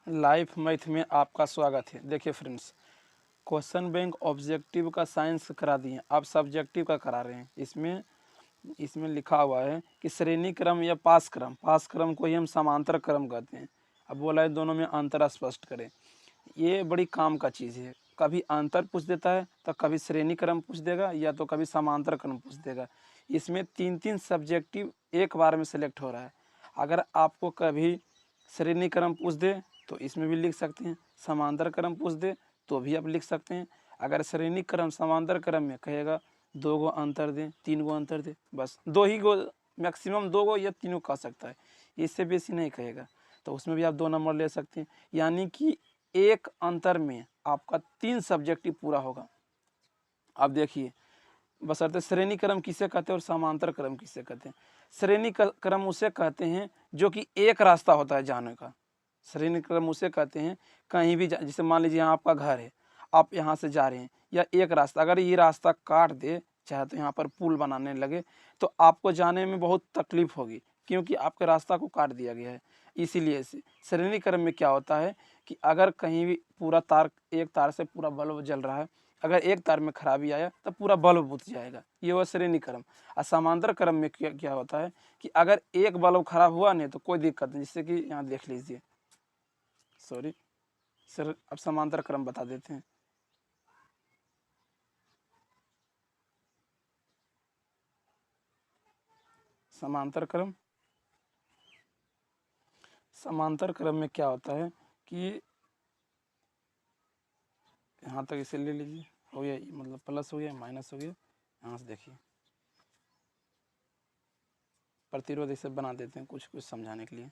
Life math में आपका स्वागत है। देखिए फ्रेंड्स, क्वेश्चन बैंक ऑब्जेक्टिव का साइंस करा दिए, अब सब्जेक्टिव का करा रहे हैं। इसमें लिखा हुआ है कि श्रेणी क्रम या पास क्रम को ही हम समांतर क्रम कहते हैं। अब बोला है दोनों में अंतर स्पष्ट करें। ये बड़ी काम का चीज़ है। कभी अंतर पूछ देता है तो कभी श्रेणी क्रम पूछ देगा या तो कभी समांतर क्रम पूछ देगा। इसमें 3-3 सब्जेक्टिव एक बार में सेलेक्ट हो रहा है। अगर आपको कभी श्रेणी क्रम पूछ दे तो इसमें भी लिख सकते हैं, समांतर क्रम पूछ दे तो भी आप लिख सकते हैं। अगर श्रेणी क्रम समांतर क्रम में कहेगा 2 गो अंतर दे, 3 गो अंतर दे, बस 2 ही गो, मैक्सिमम 2 गो या 3 गो कह सकता है, इससे बेसी नहीं कहेगा। तो उसमें भी आप 2 नंबर ले सकते हैं। यानी कि एक अंतर में आपका 3 सब्जेक्टिव पूरा होगा। अब देखिए, बशर्ते श्रेणी क्रम किसे कहते हैं और समांतर क्रम किसे कहते हैं। श्रेणी क्रम उसे कहते हैं जो कि एक रास्ता होता है जाने का। श्रेणी क्रम उसे कहते हैं कहीं भी जैसे मान लीजिए यहाँ आपका घर है, आप यहाँ से जा रहे हैं या एक रास्ता, अगर ये रास्ता काट दे, चाहे तो यहाँ पर पुल बनाने लगे, तो आपको जाने में बहुत तकलीफ होगी क्योंकि आपके रास्ता को काट दिया गया है। इसीलिए श्रेणी क्रम में क्या होता है कि अगर कहीं भी पूरा तार, एक तार से पूरा बल्ब जल रहा है, अगर एक तार में खराबी आया तो पूरा बल्ब बुझ जाएगा, ये हुआ श्रेणी क्रम। और समांतर क्रम में क्या होता है कि अगर एक बल्ब खराब हुआ नहीं तो कोई दिक्कत नहीं। जैसे कि यहाँ देख लीजिए, सॉरी सर, अब समांतर क्रम बता देते हैं। समांतर क्रम में क्या होता है कि यहाँ तक इसे ले लीजिए, हो गया, मतलब प्लस हो गया, माइनस हो गया। यहाँ से देखिए, प्रतिरोध इसे बना देते हैं कुछ कुछ समझाने के लिए।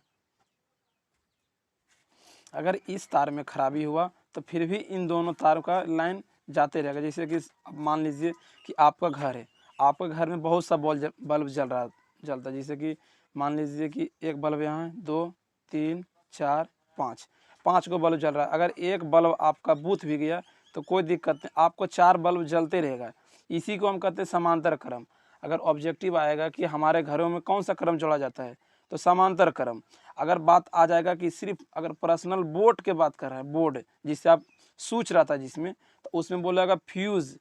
अगर इस तार में खराबी हुआ तो फिर भी इन दोनों तारों का लाइन जाते रहेगा। जैसे कि मान लीजिए कि आपका घर है, आपके घर में बहुत सा बल्ब जलता है। जैसे कि मान लीजिए कि एक बल्ब यहाँ है, 2 3 4 5 को बल्ब जल रहा है। अगर एक बल्ब आपका बुझ भी गया तो कोई दिक्कत नहीं, आपको 4 बल्ब जलते रहेगा। इसी को हम कहते हैं समांतर क्रम। अगर ऑब्जेक्टिव आएगा कि हमारे घरों में कौन सा क्रम जोड़ा जाता है तो समांतर क्रम। अगर बात आ जाएगा कि सिर्फ अगर पर्सनल बोर्ड के बात कर रहे हैं, बोर्ड जिससे आप सूच रहा था जिसमें, तो उसमें बोलेगा फ्यूज़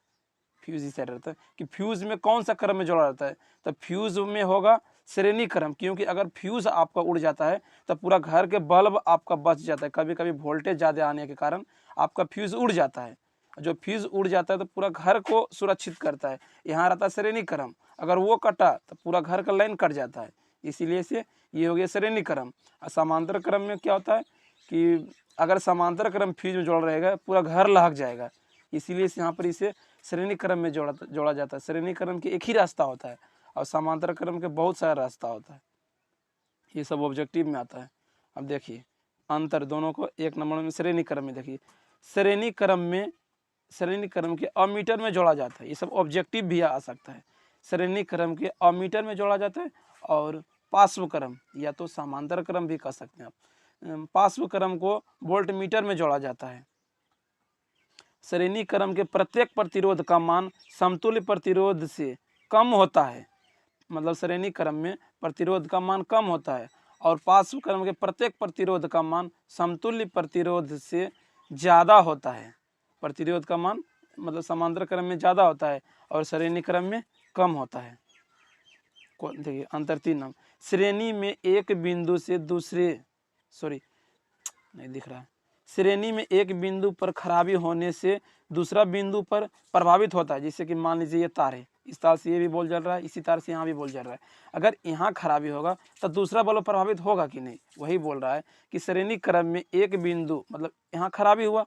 इस साइड रहता है कि फ्यूज़ में कौन सा क्रम में जोड़ा रहता है, तो फ्यूज़ में होगा श्रेणी क्रम। क्योंकि अगर फ्यूज़ आपका उड़ जाता है तो पूरा घर के बल्ब आपका बच जाता है। कभी कभी वोल्टेज ज़्यादा आने के कारण आपका फ्यूज़ उड़ जाता है। जो फ्यूज़ उड़ जाता है तो पूरा घर को सुरक्षित करता है। यहाँ रहता है श्रेणी क्रम, अगर वो कटा तो पूरा घर का लाइन कट जाता है। इसीलिए से ये हो गया श्रेणी क्रम। और समांतर क्रम में क्या होता है कि अगर समांतर क्रम फ्यूज में जोड़ा रहेगा पूरा घर लहक जाएगा। इसीलिए यहाँ पर इसे श्रेणी क्रम में जोड़ा जाता है। श्रेणी क्रम के एक ही रास्ता होता है और समांतर क्रम के बहुत सारा रास्ता होता है। ये सब ऑब्जेक्टिव में आता है। अब देखिए अंतर दोनों को एक नंबर में श्रेणी क्रम में देखिए, श्रेणी क्रम के अमीटर में जोड़ा जाता है। ये सब ऑब्जेक्टिव भी आ सकता है। श्रेणी क्रम के अमीटर में जोड़ा जाता है और पार्श्व क्रम या तो समांतर क्रम भी कह सकते हैं आप। पार्श्व क्रम को वोल्ट मीटर में जोड़ा जाता है। श्रेणी क्रम के प्रत्येक प्रतिरोध का मान समतुल्य प्रतिरोध से कम होता है। मतलब श्रेणी क्रम में प्रतिरोध का मान कम होता है और पार्श्व क्रम के प्रत्येक प्रतिरोध का मान समतुल्य प्रतिरोध से ज़्यादा होता है। प्रतिरोध का मान मतलब समांतर क्रम में ज़्यादा होता है और श्रेणी क्रम में कम होता है। देखिए अंतर 3 नंबर, श्रेणी में एक बिंदु से दूसरे, सॉरी नहीं दिख रहा है, श्रेणी में एक बिंदु पर खराबी होने से दूसरा बिंदु पर प्रभावित होता है। जैसे कि मान लीजिए ये तार है, इस तार से ये भी बॉल जल रहा है, इसी तार से यहाँ भी बॉल जल रहा है। अगर यहाँ खराबी होगा तो दूसरा बल्ब प्रभावित होगा कि नहीं, वही बोल रहा है कि श्रेणी क्रम में एक बिंदु मतलब यहाँ खराबी हुआ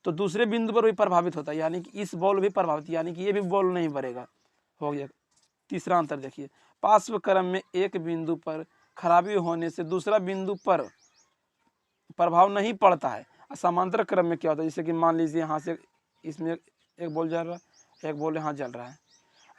तो दूसरे बिंदु पर भी प्रभावित होता है। यानी कि इस बॉल भी प्रभावित, यानी कि ये भी बॉल नहीं भरेगा। हो गया तीसरा अंतर। देखिए पार्श्व क्रम में एक बिंदु पर खराबी होने से दूसरा बिंदु पर प्रभाव नहीं पड़ता है। समांतर क्रम में क्या होता है, जैसे कि मान लीजिए यहाँ से इसमें एक बॉल जल रहा है, एक बॉल यहाँ जल रहा है।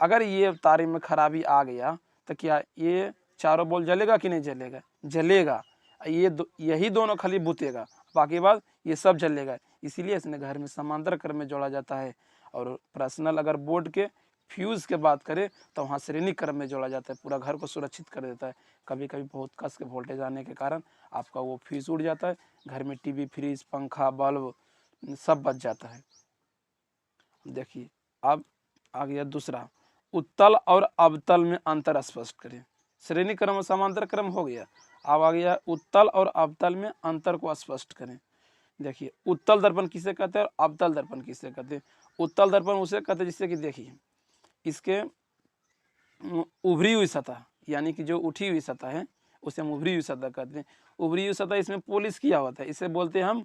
अगर ये तारे में खराबी आ गया तो क्या ये चारों बॉल जलेगा कि नहीं जलेगा? जलेगा। यही दोनों खाली बुतेगा, बाकी बात ये सब जलेगा। इसीलिए इसने घर में समांतर क्रम में जोड़ा जाता है। और पर्सनल अगर बोर्ड के फ्यूज़ की बात करें तो वहाँ श्रेणी क्रम में जोड़ा जाता है, पूरा घर को सुरक्षित कर देता है। कभी कभी बहुत कस के वोल्टेज आने के कारण आपका वो फ्यूज़ उड़ जाता है, घर में टीवी, फ्रिज, पंखा, बल्ब सब बच जाता है। देखिए अब आ गया दूसरा, उत्तल और अवतल में अंतर स्पष्ट करें। श्रेणी क्रम और समांतर क्रम हो गया, अब आ गया उत्तल और अवतल में अंतर को स्पष्ट करें। देखिए उत्तल दर्पण किसे कहते हैं और अवतल दर्पण किसे कहते हैं। उत्तल दर्पण उसे कहते हैं जिससे कि देखिए इसके उभरी हुई सतह, यानी कि जो उठी हुई सतह है उसे हम उभरी हुई सतह कहते हैं। उभरी हुई सतह इसमें पॉलिश किया होता है, इसे बोलते हैं हम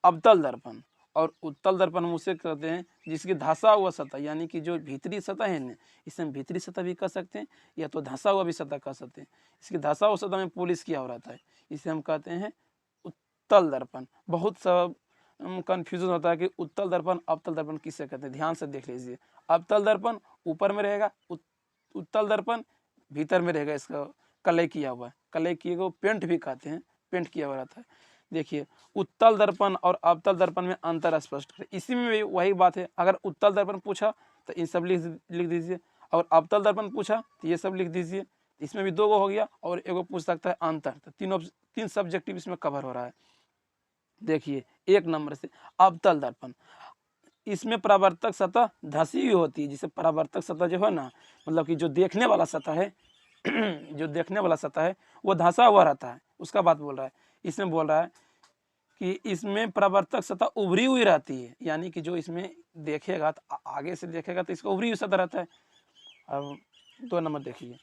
अवतल दर्पण। और उत्तल दर्पण हम उसे कहते हैं जिसकी धंसा हुआ सतह, यानी कि जो भीतरी सतह है ना, इसे हम भीतरी सतह भी कह सकते हैं या तो धंसा हुआ भी सतह कह सकते हैं। इसकी धंसा हुआ सतह में पॉलिश किया हो रहता है, इसे हम कहते हैं उत्तल दर्पण। बहुत सब कन्फ्यूजन होता है कि उत्तल दर्पण अवतल दर्पण किसे कहते हैं, ध्यान से देख लीजिए। अवतल दर्पण ऊपर में रहेगा, उत्तल दर्पण भीतर में रहेगा, इसका कलई किया हुआ है, कलई किए हुए पेंट भी कहते हैं, पेंट किया हुआ रहता है। देखिए उत्तल दर्पण और अवतल दर्पण में अंतर स्पष्ट करें। इसी में भी वही बात है, अगर उत्तल दर्पण पूछा तो इन सब लिख दीजिए, और अवतल दर्पण पूछा तो ये सब लिख दीजिए। इसमें भी 2 गो हो गया और एगो पूछ सकता है अंतर, तो तीन सब्जेक्टिव इसमें कवर हो रहा है। देखिए 1 नंबर से अवतल दर्पण, इसमें परावर्तक सतह धंसी हुई होती है। जिसे परावर्तक सतह जो है ना, मतलब कि जो देखने वाला सतह है जो देखने वाला सतह है वो धंसा हुआ रहता है, उसका बात बोल रहा है। इसमें बोल रहा है कि इसमें परावर्तक सतह उभरी हुई रहती है, यानी कि जो इसमें देखेगा तो आगे से देखेगा तो इसका उभरी हुई सतह रहता है। अब 2 नंबर देखिए,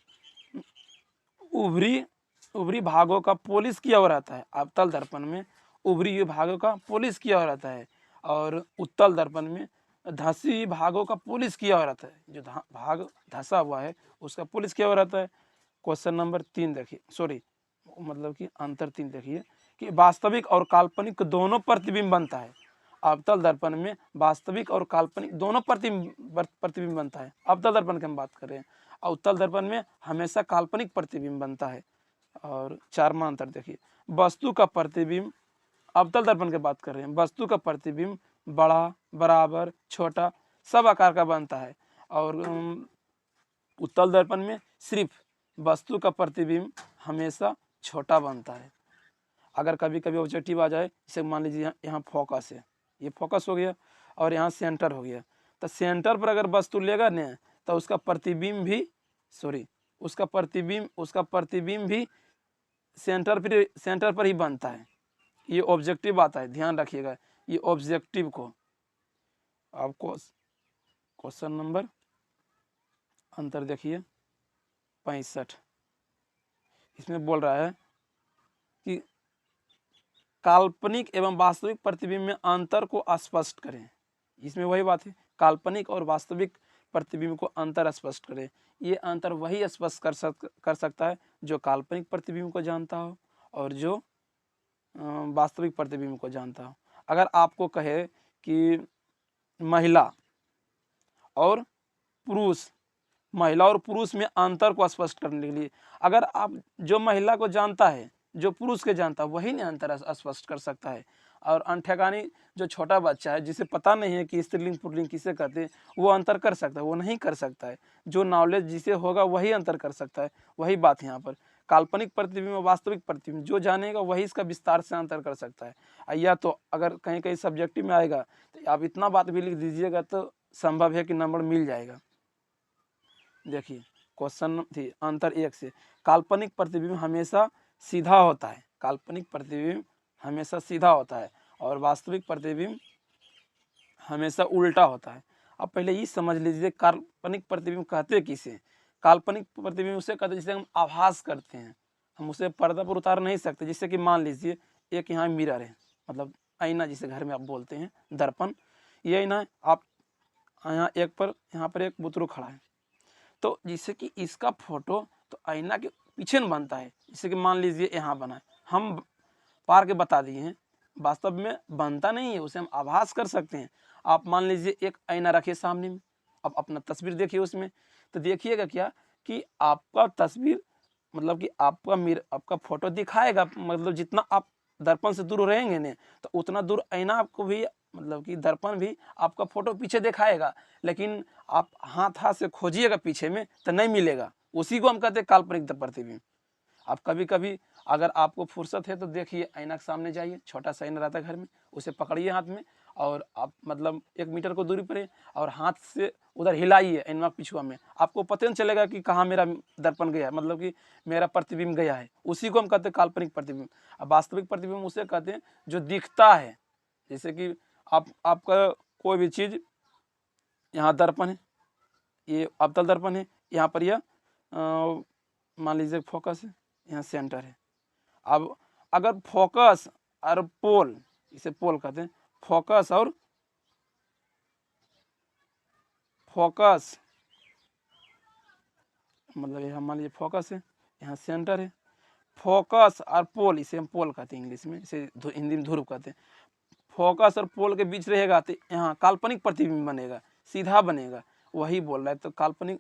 उभरी भागों का पॉलिश किया हुआ रहता है। अवतल दर्पण में उभरी हुई भागों का पॉलिश किया हुआ रहता है, और उत्तल दर्पण में धंसी हुई भागों का पॉलिश किया हुआ रहता है। जो भाग धंसा हुआ है उसका पॉलिश किया हुआ रहता है। क्वेश्चन नंबर 3 देखिए, सॉरी मतलब कि अंतर 3 देखिए कि वास्तविक और काल्पनिक दोनों प्रतिबिंब बनता है। अवतल दर्पण में वास्तविक और काल्पनिक दोनों प्रतिबिंब बनता है। अवतल दर्पण की हम बात कर रहे हैं, और उत्तल दर्पण में हमेशा काल्पनिक प्रतिबिंब बनता है। और 4वां अंतर देखिए, वस्तु का प्रतिबिंब, अवतल दर्पण की बात कर रहे हैं, वस्तु का प्रतिबिंब बड़ा, बराबर, छोटा सब आकार का बनता है। और उत्तल दर्पण में सिर्फ वस्तु का प्रतिबिंब हमेशा छोटा बनता है। अगर कभी कभी ऑब्जेक्टिव आ जाए, जैसे मान लीजिए यहाँ फोकस है, ये फोकस हो गया और यहाँ सेंटर हो गया, तो सेंटर पर अगर वस्तु लेगा ना तो उसका प्रतिबिंब भी उसका प्रतिबिंब भी सेंटर पर ही बनता है। ये ऑब्जेक्टिव आता है, ध्यान रखिएगा ये ऑब्जेक्टिव को। आपको क्वेश्चन नंबर अंतर देखिए 65, इसमें बोल रहा है कि काल्पनिक एवं वास्तविक प्रतिबिंब में अंतर को स्पष्ट करें। इसमें वही बात है, काल्पनिक और वास्तविक प्रतिबिंब को अंतर स्पष्ट करें। ये अंतर वही स्पष्ट कर सकता है जो काल्पनिक प्रतिबिंब को जानता हो और जो वास्तविक प्रतिबिंब को जानता हो। अगर आपको कहे कि महिला और पुरुष में अंतर को स्पष्ट करने के लिए, अगर आप जो महिला को जानता है, जो पुरुष के जानता है, वही नहीं अंतर स्पष्ट कर सकता है। और अनठेकानी जो छोटा बच्चा है जिसे पता नहीं है कि स्त्रीलिंग पुल्लिंग किसे कहते हैं, वो अंतर कर सकता है? वो नहीं कर सकता है। जो नॉलेज जिसे होगा वही अंतर कर सकता है। वही बात यहाँ पर काल्पनिक प्रतिबिंब और वास्तविक प्रतिबिंब, जो जानेगा वही इसका विस्तार से अंतर कर सकता है। या तो अगर कहीं कहीं सब्जेक्टिव में आएगा तो आप इतना बात भी लिख दीजिएगा तो संभव है कि नंबर मिल जाएगा। देखिए क्वेश्चन थी अंतर 1 से, काल्पनिक प्रतिबिंब हमेशा सीधा होता है, काल्पनिक प्रतिबिंब हमेशा सीधा होता है और वास्तविक प्रतिबिंब हमेशा उल्टा होता है। अब पहले ये समझ लीजिए काल्पनिक प्रतिबिंब कहते किसे। काल्पनिक प्रतिबिंब उसे कहते हैं जिसे हम आभास करते हैं, हम उसे पर्दा पर उतार नहीं सकते। जैसे कि मान लीजिए एक यहाँ मिरर है, मतलब आईना जिसे घर में आप बोलते हैं, दर्पण। ये आईना है, आप यहाँ पर एक बुतरू खड़ा है, तो जिससे कि इसका फोटो तो आईना के पीछे न बनता है। जैसे कि मान लीजिए यहाँ बना है, हम पार के बता दिए हैं, वास्तव में बनता नहीं है, उसे हम आभास कर सकते हैं। आप मान लीजिए एक आईना रखिए सामने में, अब अपना तस्वीर देखिए उसमें, तो देखिएगा क्या कि आपका तस्वीर मतलब कि आपका फोटो दिखाएगा, मतलब जितना आप दर्पण से दूर रहेंगे ना तो उतना दूर आईना आपको भी मतलब कि दर्पण भी आपका फोटो पीछे दिखाएगा, लेकिन आप हाथ से खोजिएगा पीछे में तो नहीं मिलेगा। उसी को हम कहते हैं काल्पनिक प्रतिबिंब। आप कभी कभी अगर आपको फुर्सत है तो देखिए, आईना के सामने जाइए, छोटा सा आईना रहता है घर में, उसे पकड़िए हाथ में और आप मतलब 1 मीटर को दूरी पर और हाथ से उधर हिलाइए आईना पिछुआ में, आपको पता नहीं चलेगा कि कहाँ मेरा दर्पण गया है, मतलब कि मेरा प्रतिबिंब गया है। उसी को हम कहते हैं काल्पनिक प्रतिबिंब। अब वास्तविक प्रतिबिंब उसे कहते हैं जो दिखता है। जैसे कि आपका कोई भी चीज़, यहाँ दर्पण है, ये अवतल दर्पण है, यहाँ पर यह मान लीजिए फोकस है, यहाँ सेंटर है। अब अगर फोकस और पोल, इसे पोल कहते हैं, फोकस और फोकस मतलब यहाँ मान लीजिए फोकस है, यहाँ सेंटर है, फोकस और पोल, इसे हम पोल कहते हैं इंग्लिश में, इसे हिंदी में ध्रुव कहते हैं। फोकस और पोल के बीच रहेगा तो यहाँ काल्पनिक प्रतिबिंब बनेगा, सीधा बनेगा, वही बोल रहा है। तो काल्पनिक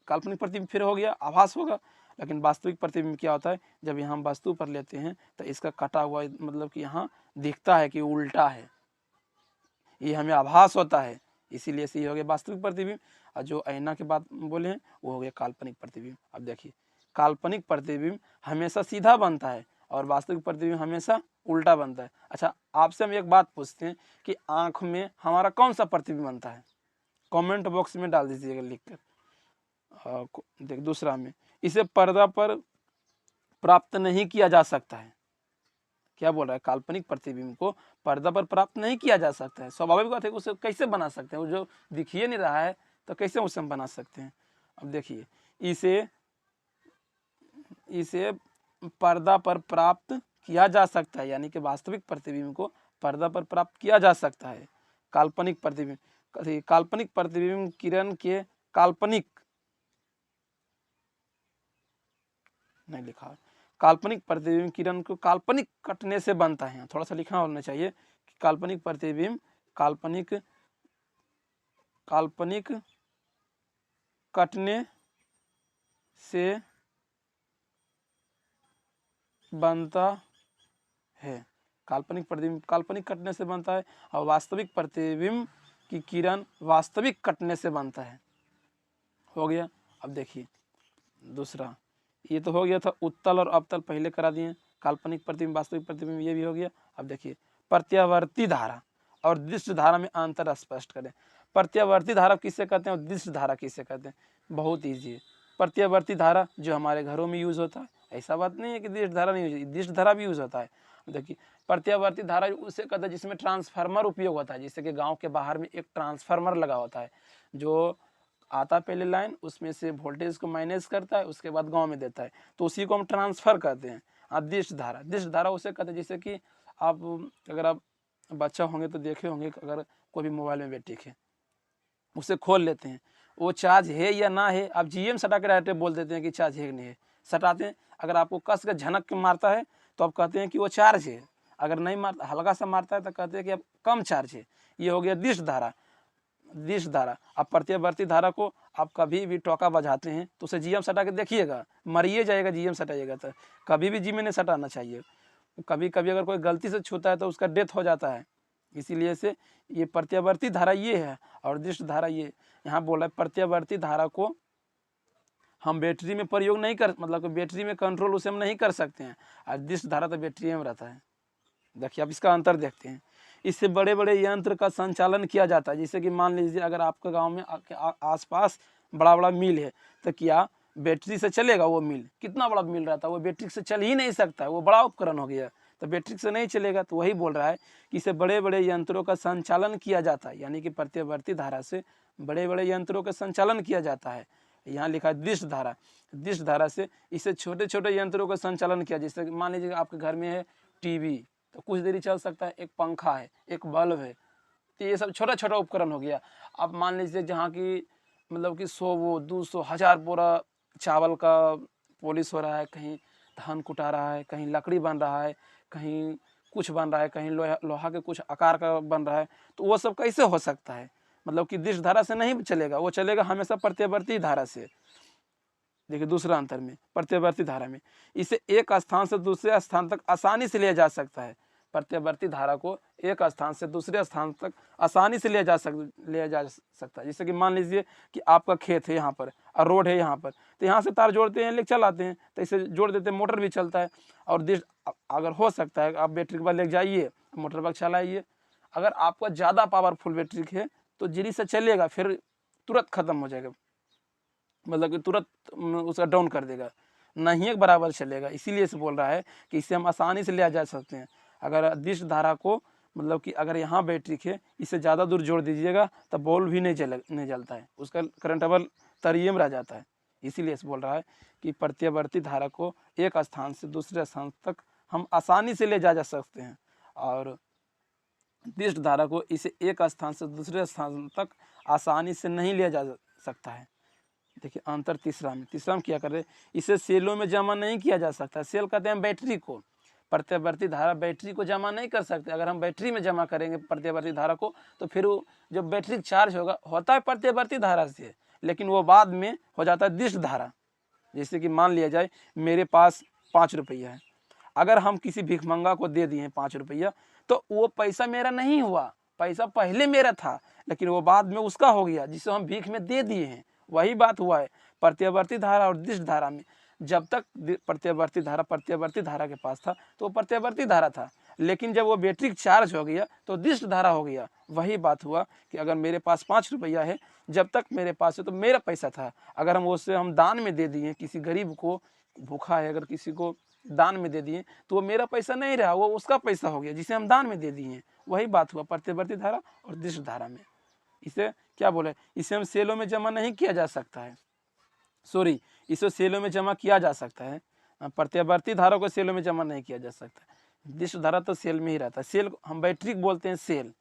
प्रतिबिंब फिर हो गया, आभास होगा। लेकिन वास्तविक प्रतिबिंब क्या होता है, जब यहाँ हम वस्तु पर लेते हैं तो इसका कटा हुआ मतलब कि यहाँ दिखता है कि उल्टा है, ये हमें आभास होता है, इसीलिए से ये हो गया वास्तविक प्रतिबिंब। और जो आईना की बात बोले हैं वो हो गया काल्पनिक प्रतिबिंब। अब देखिए, काल्पनिक प्रतिबिंब हमेशा सीधा बनता है और वास्तविक प्रतिबिंब हमेशा उल्टा बनता है। अच्छा, आपसे हम एक बात पूछते हैं कि आँख में हमारा कौन सा प्रतिबिंब बनता है? कमेंट बॉक्स में डाल दीजिएगा लिखकर। देख दूसरा में, इसे पर्दा पर प्राप्त नहीं किया जा सकता है। क्या बोल रहा है? काल्पनिक प्रतिबिंब को पर्दा पर प्राप्त नहीं किया जा सकता है। स्वाभाविक बात है, उसे कैसे बना सकते हैं? वो जो दिखिए नहीं रहा है तो कैसे उसे हम बना सकते हैं? अब देखिए, इसे पर्दा पर प्राप्त किया जा सकता है, यानी कि वास्तविक प्रतिबिंब को पर्दा पर प्राप्त किया जा सकता है। काल्पनिक प्रतिबिंब किरण के काल्पनिक नहीं लिखा है, काल्पनिक प्रतिबिंब किरण को काल्पनिक कटने से बनता है। थोड़ा सा लिखा होना चाहिए कि काल्पनिक प्रतिबिंब काल्पनिक कटने से बनता है। काल्पनिक प्रतिबिंब काल्पनिक कटने से बनता है और वास्तविक प्रतिबिंब की किरण वास्तविक कटने से बनता है। हो गया। अब देखिए दूसरा, ये तो हो गया था उत्तल और अवतल, पहले करा दिए। काल्पनिक प्रतिबिंब वास्तविक प्रतिबिंब ये भी हो गया। अब देखिए, प्रत्यावर्ती धारा और दृश्य धारा में अंतर स्पष्ट करें। प्रत्यावर्ती धारा किससे कहते हैं और दृश्य धारा किससे कहते हैं? बहुत ईजी है। प्रत्यावर्ती धारा जो हमारे घरों में यूज होता है, ऐसा बात नहीं है कि दृश्य धारा नहीं यूज, दृश्य धारा भी यूज होता है। देखिए, प्रत्यावर्ती धारा उसे कहते हैं जिसमें ट्रांसफार्मर उपयोग होता है। जैसे कि गाँव के बाहर में एक ट्रांसफार्मर लगा होता है, जो आता पहले लाइन, उसमें से वोल्टेज को माइनस करता है, उसके बाद गांव में देता है, तो उसी को हम ट्रांसफर कहते हैं। दृश्य धारा उसे कहते हैं जैसे कि अगर आप बच्चा होंगे तो देखे होंगे, अगर कोई भी मोबाइल में बैटरी है, उसे खोल लेते हैं, वो चार्ज है या ना है, आप जीएम सटा के डायरेक्ट बोल देते हैं कि चार्ज है कि नहीं है, सटाते हैं। अगर आपको कस के झनक के मारता है तो आप कहते हैं कि वो चार्ज है, अगर नहीं मारता, हल्का सा मारता है तो कहते हैं कि अब कम चार्ज है। ये हो गया दृश्य धारा। अब प्रत्यावर्ती धारा को आप कभी भी टोका बजाते हैं तो उसे जीएम सटा के देखिएगा, मरिए जाएगा जीएम सटाइएगा, तो कभी भी जी में नहीं सटाना चाहिए। कभी कभी अगर कोई गलती से छूता है तो उसका डेथ हो जाता है। इसीलिए से ये प्रत्यावर्ती धारा ये है और दृश्य धारा ये। यहाँ बोला है प्रत्यावर्ती धारा को हम बैटरी में प्रयोग नहीं कर, मतलब कि बैटरी में कंट्रोल उसे हम नहीं कर सकते हैं, और दृश्य धारा तो बैटरी में रहता है। देखिए, अब इसका अंतर देखते हैं। इससे बड़े बड़े यंत्र का संचालन किया जाता है। जैसे कि मान लीजिए अगर आपके गांव में आसपास बड़ा बड़ा मिल है, तो क्या बैटरी से चलेगा? वो मिल कितना बड़ा मिल रहता है, वो बैटरी से चल ही नहीं सकता है, वो बड़ा उपकरण हो गया, तो बैटरी से नहीं चलेगा। तो वही बोल रहा है कि इससे बड़े बड़े यंत्रों का संचालन किया जाता है, यानी कि प्रत्यावर्ती धारा से बड़े बड़े यंत्रों का संचालन किया जाता है। यहाँ लिखा है दृश्य धारा से इससे छोटे छोटे यंत्रों का संचालन किया। जैसे मान लीजिए आपके घर में है टीवी, तो कुछ देरी चल सकता है, एक पंखा है, एक बल्ब है, तो ये सब छोटा छोटा उपकरण हो गया। अब मान लीजिए जहाँ की मतलब कि 100 200 1000 बोरा चावल का पॉलिश हो रहा है, कहीं धान कुटा रहा है, कहीं लकड़ी बन रहा है, कहीं कुछ बन रहा है, कहीं लोहा के कुछ आकार का बन रहा है, तो वो सब कैसे हो सकता है? मतलब कि दृश्य धारा से नहीं चलेगा, वो चलेगा हमेशा प्रत्यावर्ती धारा से। देखिए दूसरा अंतर में, प्रत्यावर्ती धारा में इसे एक स्थान से दूसरे स्थान तक आसानी से लिया जा सकता है। प्रत्यावर्ती धारा को एक स्थान से दूसरे स्थान तक आसानी से लिया जा सकता है। जैसे कि मान लीजिए कि आपका खेत है यहाँ पर और रोड है यहाँ पर, तो यहाँ से तार जोड़ते हैं, लेके चलाते हैं, तो इसे जोड़ देते हैं, मोटर भी चलता है। और अगर हो सकता है आप बैटरी के बाद लेके जाइए, मोटर बाइक चलाइए। अगर आपका ज़्यादा पावरफुल बैटरी है तो धीरे से चलेगा, फिर तुरंत ख़त्म हो जाएगा, मतलब कि तुरंत उसका डाउन कर देगा, नहीं एक बराबर चलेगा। इसीलिए से बोल रहा है कि इसे हम आसानी से लिया जा सकते हैं। अगर अदिश धारा को मतलब कि अगर यहाँ बैटरी है, इसे ज़्यादा दूर जोड़ दीजिएगा तो बॉल भी नहीं जलता है, उसका करंटेबल तरीये में रह जाता है। इसीलिए से बोल रहा है कि प्रत्यावर्ती धारा को एक स्थान से दूसरे स्थान तक हम आसानी से ले जा सकते हैं, और दिष्ट धारा को इसे एक स्थान से दूसरे स्थान तक आसानी से नहीं लिया जा सकता है। देखिए अंतर तीसरा में क्या कर रहे हैं, इसे सेलों में जमा नहीं किया जा सकता। सेल कहते हैं बैटरी को, प्रत्यावर्ती धारा बैटरी को जमा नहीं कर सकते। अगर हम बैटरी में जमा करेंगे प्रत्यावर्ती धारा को, तो फिर वो जब बैटरी चार्ज होता है प्रत्यावर्ती धारा से, लेकिन वो बाद में हो जाता है दिष्ट धारा। जैसे कि मान लिया जाए मेरे पास 5 रुपया है, अगर हम किसी भिखमंगा को दे दिए 5 रुपया, तो वो पैसा मेरा नहीं हुआ, पैसा पहले मेरा था, लेकिन वो बाद में उसका हो गया जिसे हम भीख में दे दिए हैं। वही बात हुआ है प्रत्यावर्ती धारा और दिष्ट धारा में। जब तक प्रत्यावर्ती धारा के पास था तो वो प्रत्यावर्ती धारा था, लेकिन जब वो बैटरी चार्ज हो गया तो दिष्ट धारा हो गया। वही बात हुआ कि अगर मेरे पास 5 रुपया है, जब तक मेरे पास है तो मेरा पैसा था। अगर हम उससे हम दान में दे दिए, किसी गरीब को, भूखा है अगर किसी को दान में दे दिए, तो वो मेरा पैसा नहीं रहा, वो उसका पैसा हो गया जिसे हम दान में दे दिए। वही बात हुआ प्रत्यावर्ती धारा और दिष्ट धारा में। इसे क्या बोले, इसे हम सेलों में जमा नहीं किया जा सकता है, सॉरी, इसे सेलों में जमा किया जा सकता है, प्रत्यावर्ती धारा को सेलों में जमा नहीं किया जा सकता। दिष्ट धारा तो सेल में ही रहता है। सेल हम बैटरी बोलते हैं, सेल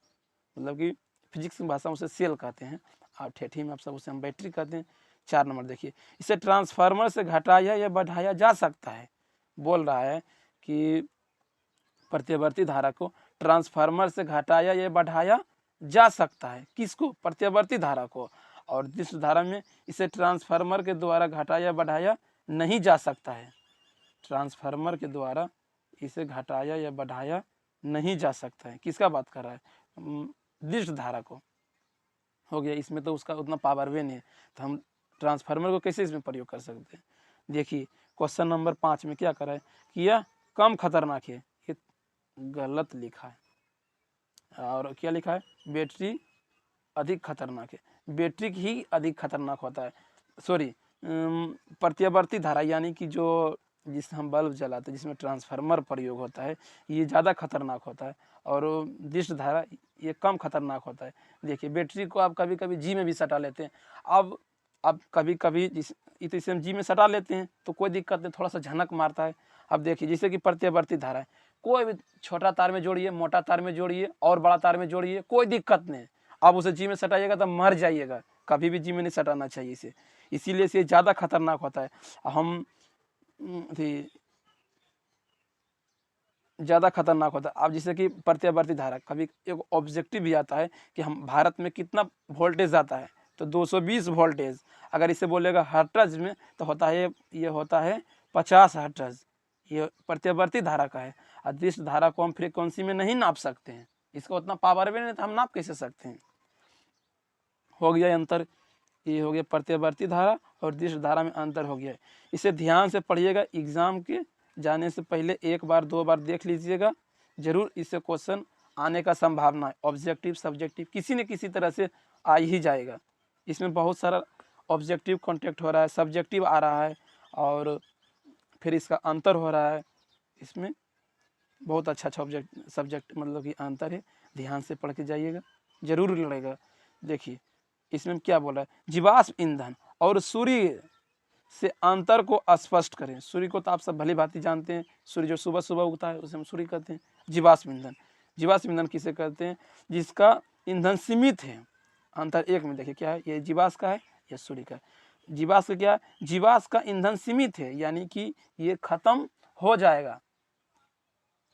मतलब कि फिजिक्स की भाषा में उसे सेल कहते हैं, और ठेठी में आप सब उसे हम बैटरी कहते हैं। 4 नंबर देखिए, इसे ट्रांसफार्मर से घटाया या बढ़ाया जा सकता है। बोल रहा है कि प्रत्यावर्ती धारा को ट्रांसफार्मर से घटाया या बढ़ाया जा सकता है। किसको? प्रत्यावर्ती धारा को। और दिष्ट धारा में इसे ट्रांसफार्मर के द्वारा घटाया बढ़ाया नहीं जा सकता है। ट्रांसफार्मर के द्वारा इसे घटाया या बढ़ाया नहीं जा सकता है। किसका बात कर रहा है? दिष्ट धारा को। हो गया, इसमें तो उसका उतना पावर भी नहीं है, तो हम ट्रांसफार्मर को कैसे इसमें प्रयोग कर सकते हैं। देखिए क्वेश्चन नंबर 5 में क्या कर रहा है कि यह कम खतरनाक है, ये गलत लिखा है। और क्या लिखा है? बैटरी अधिक खतरनाक है। बैटरी ही अधिक खतरनाक होता है, सॉरी, प्रत्यावर्ती धारा यानी कि जो जिससे हम बल्ब जलाते हैं, जिसमें ट्रांसफार्मर प्रयोग होता है, ये ज़्यादा खतरनाक होता है, और दिष्ट धारा ये कम खतरनाक होता है। देखिए बैटरी को आप कभी कभी जी में भी सटा लेते हैं। अब कभी कभी इसे हम जी में सटा लेते हैं तो कोई दिक्कत नहीं, थोड़ा सा झनक मारता है। अब देखिए जैसे कि प्रत्यावर्ती धारा है, कोई भी छोटा तार में जोड़िए, मोटा तार में जोड़िए और बड़ा तार में जोड़िए, कोई दिक्कत नहीं। आप उसे जी में सटाइएगा तो मर जाइएगा, कभी भी जी में नहीं सटाना चाहिए इसे, इसीलिए इसे ज़्यादा खतरनाक होता है। हम ज़्यादा खतरनाक होता है। अब जैसे कि प्रत्यावर्ती धारा, कभी एक ऑब्जेक्टिव भी आता है कि हम भारत में कितना वोल्टेज आता है, तो 220 वोल्टेज। अगर इसे बोलेगा हर्ट्ज में तो होता है ये होता है 50 हर्ट्ज। ये प्रत्यावर्ती धारा का है। और दिष्ट धारा को हम फ्रीक्वेंसी में नहीं नाप सकते हैं, इसका उतना पावर भी नहीं, तो हम नाप कैसे सकते हैं। हो गया अंतर, ये हो गया प्रत्यावर्ती धारा और दिष्ट धारा में अंतर हो गया। इसे ध्यान से पढ़िएगा, एग्जाम के जाने से पहले 1 बार 2 बार देख लीजिएगा, जरूर इससे क्वेश्चन आने का संभावना है। ऑब्जेक्टिव सब्जेक्टिव किसी न किसी तरह से आ ही जाएगा। इसमें बहुत सारा ऑब्जेक्टिव कॉन्टेक्ट हो रहा है, सब्जेक्टिव आ रहा है, और फिर इसका अंतर हो रहा है। इसमें बहुत अच्छा सब्जेक्ट मतलब कि अंतर है, ध्यान से पढ़ के जाइएगा, जरूर लड़ेगा। देखिए इसमें क्या बोल रहा है, जीवाश्म ईंधन और सूर्य से अंतर को स्पष्ट करें। सूर्य को तो आप सब भली भांति जानते हैं, सूर्य जो सुबह सुबह उगता है उसे हम सूर्य कहते हैं। जीवाश्म ईंधन किसे कहते हैं? जिसका ईंधन सीमित है। अंतर 1 में देखिए क्या है, ये जीवाश्म का है, ये सूर्य का है। जीवाश्म क्या है? जीवाश्म का ईंधन सीमित है, यानी कि ये खत्म हो जाएगा,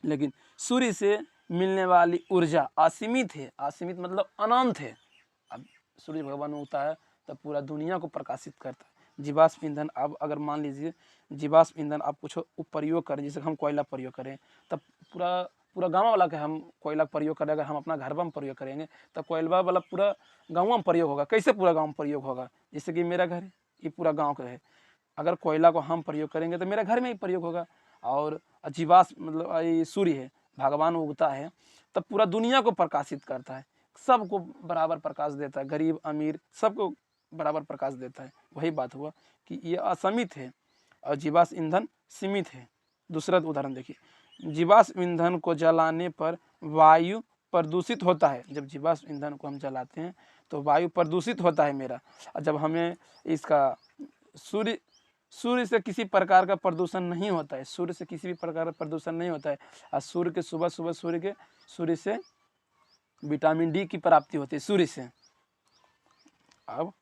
लेकिन सूर्य से मिलने वाली ऊर्जा असीमित है। असीमित मतलब अनंत है। अब सूर्य भगवान उगता है तब पूरा दुनिया को प्रकाशित करता है। जीवाश्म ईंधन, अब अगर मान लीजिए जीवाश्म ईंधन आप कुछ प्रयोग करें, जैसे हम कोयला प्रयोग करें, तब पूरा पूरा गाँव वाला के हम कोयला का प्रयोग करें, अगर हम अपना घर में प्रयोग करेंगे तो कोयला वाला पूरा गाँव में प्रयोग होगा। कैसे पूरा गाँव में प्रयोग होगा? जैसे कि मेरा घर है, ये पूरा गाँव का है, अगर कोयला को हम प्रयोग करेंगे तो मेरा घर में ही प्रयोग होगा। और जीवाश्म मतलब ये सूर्य है, भगवान उगता है तब पूरा दुनिया को प्रकाशित करता है, सबको बराबर प्रकाश देता है, गरीब अमीर सबको बराबर प्रकाश देता है। वही बात हुआ कि ये असीमित है और जीवाश्म ईंधन सीमित है। दूसरा उदाहरण देखिए, जीवाश्म ईंधन को जलाने पर वायु प्रदूषित होता है। जब जीवाश्म ईंधन को हम जलाते हैं तो वायु प्रदूषित होता है मेरा। और जब हमें इसका सूर्य से किसी प्रकार का प्रदूषण नहीं होता है, सूर्य से किसी भी प्रकार का प्रदूषण नहीं होता है। और सूर्य के सुबह सूर्य से विटामिन डी की प्राप्ति होती है सूर्य से। अब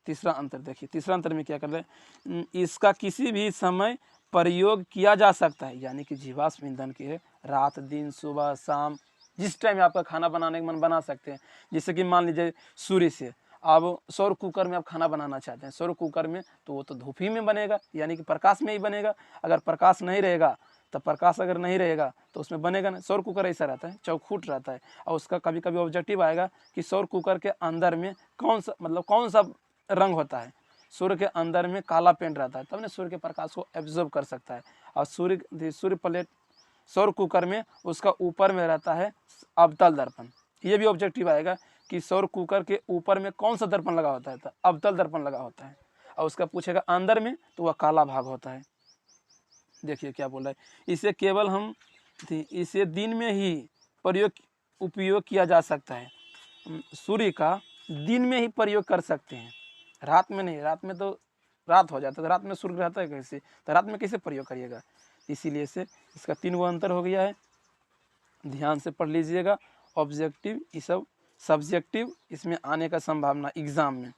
तीसरा अंतर देखिए, तीसरा अंतर में क्या कर रहे हैं, इसका किसी भी समय प्रयोग किया जा सकता है। यानी कि जीवाश्म ईंधन के रात दिन सुबह शाम जिस टाइम आपका खाना बनाने का मन बना सकते हैं। जैसे कि मान लीजिए सूर्य से अब सौर कुकर में आप खाना बनाना चाहते हैं, सौर कुकर में तो वो तो धूप ही में बनेगा, यानी कि प्रकाश में ही बनेगा। अगर प्रकाश नहीं रहेगा तो प्रकाश अगर नहीं रहेगा तो उसमें बनेगा नहीं। सौर कुकर ऐसा रहता है, चौखूट रहता है। और उसका कभी कभी ऑब्जेक्टिव आएगा कि सौर कुकर के अंदर में कौन सा रंग होता है। सूर्य के अंदर में काला पेंट रहता है, तब ना सूर्य के प्रकाश को एब्जॉर्ब कर सकता है। और सूर्य प्लेट सौर कुकर में उसका ऊपर में रहता है अवतल दर्पण। ये भी ऑब्जेक्टिव आएगा कि सौर कुकर के ऊपर में कौन सा दर्पण लगा होता है, तो अवतल दर्पण लगा होता है। और उसका पूछेगा अंदर में तो वह काला भाग होता है। देखिए क्या बोल रहा है, इसे दिन में ही उपयोग किया जा सकता है। सूर्य का दिन में ही प्रयोग कर सकते हैं, रात में नहीं। रात में तो रात हो जाता है, तो रात में सूर्य रहता है कैसे, तो रात में कैसे प्रयोग करिएगा। इसीलिए से इसका 3 गो अंतर हो गया है, ध्यान से पढ़ लीजिएगा। ऑब्जेक्टिव, ये सब सब्जेक्टिव इसमें आने का संभावना एग्जाम में।